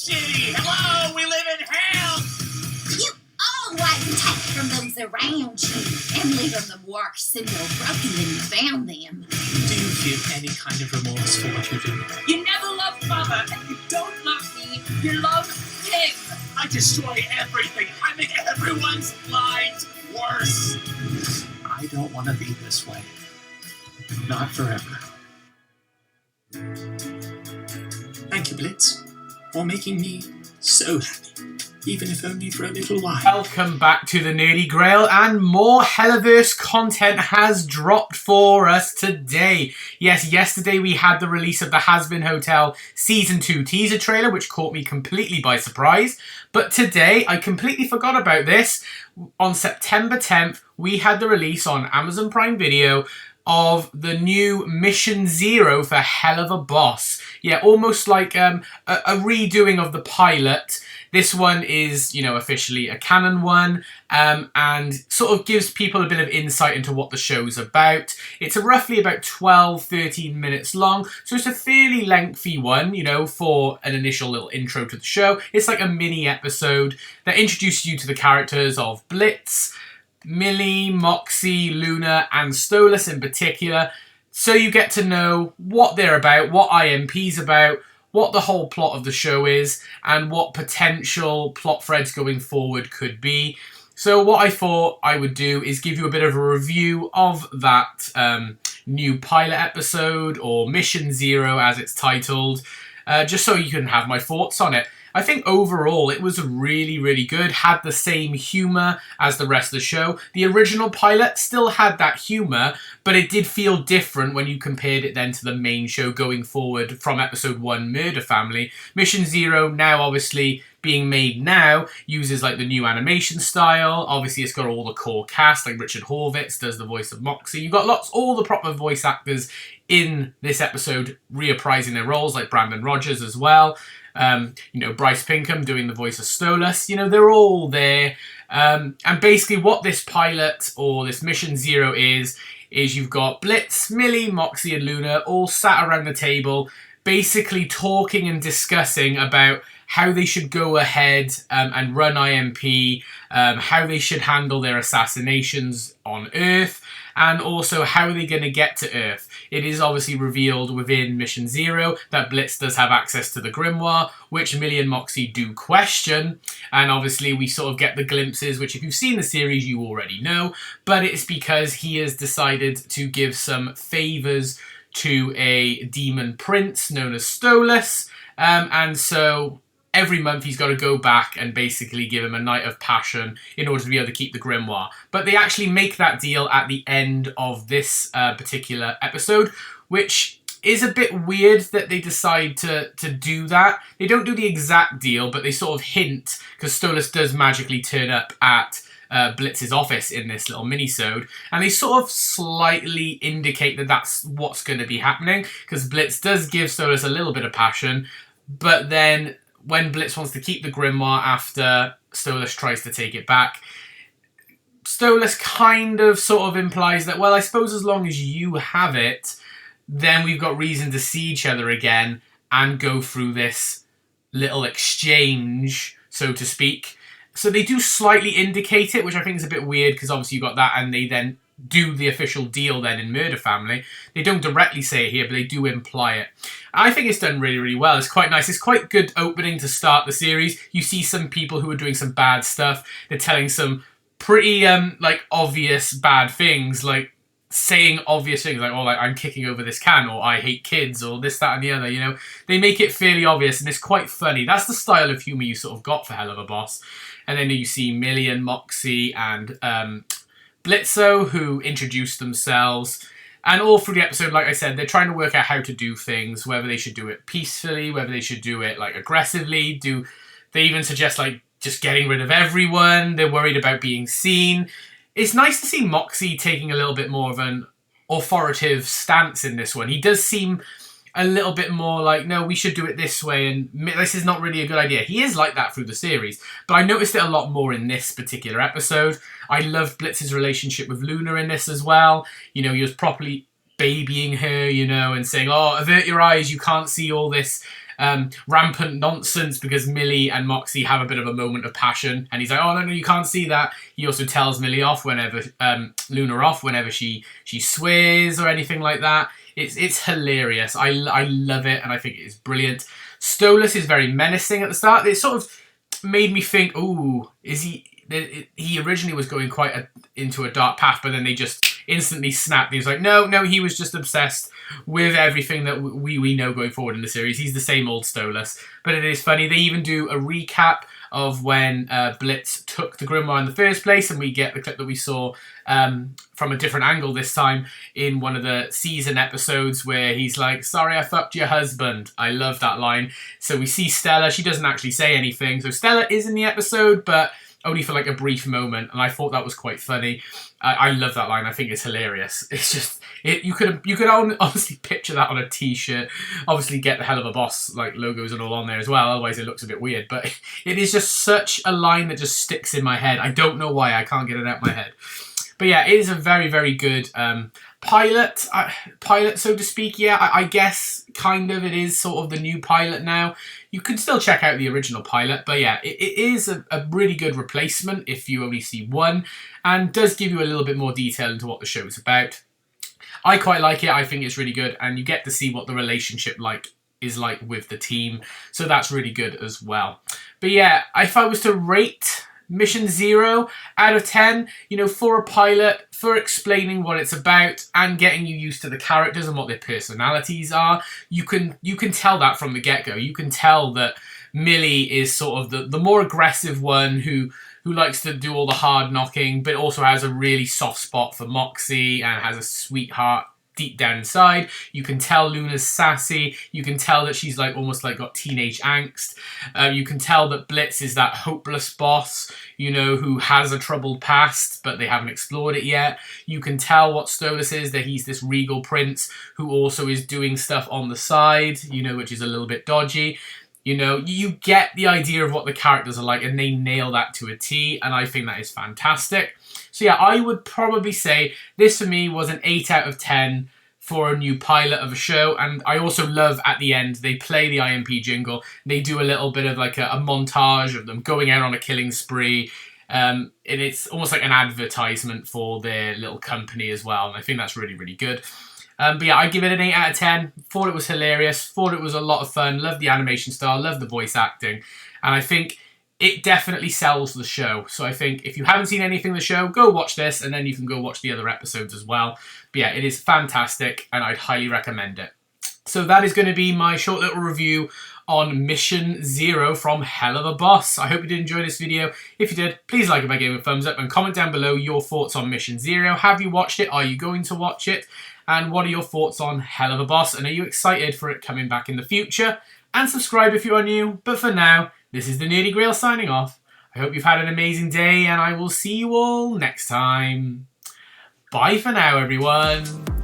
shitty. Hello, we live in hell. You always take from those around you and leave them worse and more broken than you found them. Do you feel any kind of remorse for what you do? You never loved Mother, and you don't love me. You love him. I destroy everything. I make everyone's lives worse. I don't want to be this way. Not forever. Thank you, Blitz, for making me so happy, even if only for a little while. Welcome back to the Nerdy Grail, and more Helluverse content has dropped for us today. Yes, yesterday we had the release of the Hazbin Hotel Season 2 teaser trailer, which caught me completely by surprise. But today, I completely forgot about this. On September 10th, we had the release on Amazon Prime Video of the new Mission Zero for Helluva Boss. Yeah, almost like a redoing of the pilot. This one is, officially a canon one, and sort of gives people a bit of insight into what the show's about. It's roughly about 12-13 minutes long, so it's a fairly lengthy one, for an initial little intro to the show. It's like a mini episode that introduces you to the characters of Blitz, Millie, Moxie, Luna, and Stolas in particular. So you get to know what they're about, what I.M.P's about, what the whole plot of the show is, and what potential plot threads going forward could be. So what I thought I would do is give you a bit of a review of that new pilot episode, or Mission Zero as it's titled, just so you can have my thoughts on it. I think overall it was really, really good. Had the same humour as the rest of the show. The original pilot still had that humour, but it did feel different when you compared it then to the main show going forward from episode 1, Murder Family. Mission Zero, now obviously being made now, uses like the new animation style. Obviously it's got all the core cast, like Richard Horvitz does the voice of Moxie. You've got all the proper voice actors in this episode reprising their roles, like Brandon Rogers as well. Bryce Pinkham doing the voice of Stolas. They're all there. And basically what this pilot, or this Mission Zero is you've got Blitz, Millie, Moxie, and Luna all sat around the table, basically talking and discussing about how they should go ahead and run I.M.P, how they should handle their assassinations on Earth, and also how are they going to get to Earth. It is obviously revealed within Mission Zero that Blitz does have access to the Grimoire, which Millie and Moxie do question, and obviously we sort of get the glimpses, which if you've seen the series you already know, but it's because he has decided to give some favours to a demon prince known as Stolas, and so every month he's got to go back and basically give him a night of passion in order to be able to keep the Grimoire. But they actually make that deal at the end of this particular episode, which is a bit weird that they decide to do that. They don't do the exact deal, but they sort of hint, because Stolas does magically turn up at Blitz's office in this little mini-sode, and they sort of slightly indicate that that's what's going to be happening, because Blitz does give Stolas a little bit of passion, but then when Blitz wants to keep the Grimoire after Stolas tries to take it back, Stolas kind of sort of implies that, well, I suppose as long as you have it, then we've got reason to see each other again and go through this little exchange, so to speak. So they do slightly indicate it, which I think is a bit weird, because obviously you've got that, and they then do the official deal then in Murder Family. They don't directly say it here, but they do imply it. I think it's done really, really well. It's quite nice. It's quite good opening to start the series. You see some people who are doing some bad stuff. They're telling some pretty, obvious bad things, like saying obvious things, like, I'm kicking over this can, or I hate kids, or this, that, and the other, They make it fairly obvious, and it's quite funny. That's the style of humour you sort of got for Helluva Boss. And then you see Millie and Moxie and Blitzo, who introduce themselves, and all through the episode, like I said, they're trying to work out how to do things, whether they should do it peacefully, whether they should do it aggressively. They even suggest just getting rid of everyone. They're worried about being seen. It's nice to see Moxie taking a little bit more of an authoritative stance in this one. He does seem a little bit more like, no, we should do it this way, and this is not really a good idea. He is like that through the series, but I noticed it a lot more in this particular episode. I loved Blitz's relationship with Luna in this as well. He was properly babying her, and saying, oh, avert your eyes, you can't see all this rampant nonsense because Millie and Moxie have a bit of a moment of passion, and he's like, oh no, you can't see that. He also tells Millie off whenever Luna off whenever she swears or anything like that. It's hilarious. I love it, and I think it is brilliant. Stolas is very menacing at the start. It sort of made me think, ooh, is he? He originally was going quite into a dark path, but then they just instantly snapped. He was like, no, he was just obsessed with everything that we know going forward in the series. He's the same old Stolas. But it is funny. They even do a recap of when Blitz took the Grimoire in the first place, and we get the clip that we saw from a different angle this time in one of the season episodes where he's like, sorry I fucked your husband. I love that line. So we see Stella. She doesn't actually say anything. So Stella is in the episode, but only for like a brief moment, and I thought that was quite funny. I love that line. I think it's hilarious. It's just you could honestly picture that on a t-shirt. Obviously, get the Helluva Boss like logos and all on there as well. Otherwise, it looks a bit weird. But it is just such a line that just sticks in my head. I don't know why. I can't get it out of my head. But yeah, it is a very, very good pilot, so to speak. Yeah, I guess kind of it is sort of the new pilot now. You can still check out the original pilot, but yeah, it is a really good replacement if you only see one, and does give you a little bit more detail into what the show is about. I quite like it. I think it's really good, and you get to see what the relationship is like with the team, so that's really good as well. But yeah, if I was to rate Mission 0 out of 10, you know, for a pilot, for explaining what it's about and getting you used to the characters and what their personalities are, you can tell that from the get-go. You can tell that Millie is sort of the more aggressive one who likes to do all the hard knocking, but also has a really soft spot for Moxie and has a sweetheart deep down inside. You can tell Luna's sassy. You can tell that she's like almost like got teenage angst. You can tell that Blitz is that hopeless boss, you know, who has a troubled past, but they haven't explored it yet. You can tell what Stolas is, that he's this regal prince who also is doing stuff on the side, you know, which is a little bit dodgy. You know, you get the idea of what the characters are like, and they nail that to a T, and I think that is fantastic. So yeah, I would probably say this for me was an 8 out of 10 for a new pilot of a show. And I also love at the end, they play the I.M.P jingle. They do a little bit of like a montage of them going out on a killing spree. And it's almost like an advertisement for their little company as well. And I think that's really, really good. But yeah, I give it an 8 out of 10. Thought it was hilarious. Thought it was a lot of fun. Loved the animation style. Loved the voice acting. And I think it definitely sells the show. So I think if you haven't seen anything of the show, go watch this, and then you can go watch the other episodes as well. But yeah, it is fantastic, and I'd highly recommend it. So that is going to be my short little review on Mission 0 from Helluva Boss. I hope you did enjoy this video. If you did, please like it by giving a thumbs up, and comment down below your thoughts on Mission 0. Have you watched it? Are you going to watch it? And what are your thoughts on Helluva Boss? And are you excited for it coming back in the future? And subscribe if you are new. But for now, this is the Nerdy Grail signing off. I hope you've had an amazing day, and I will see you all next time. Bye for now, everyone.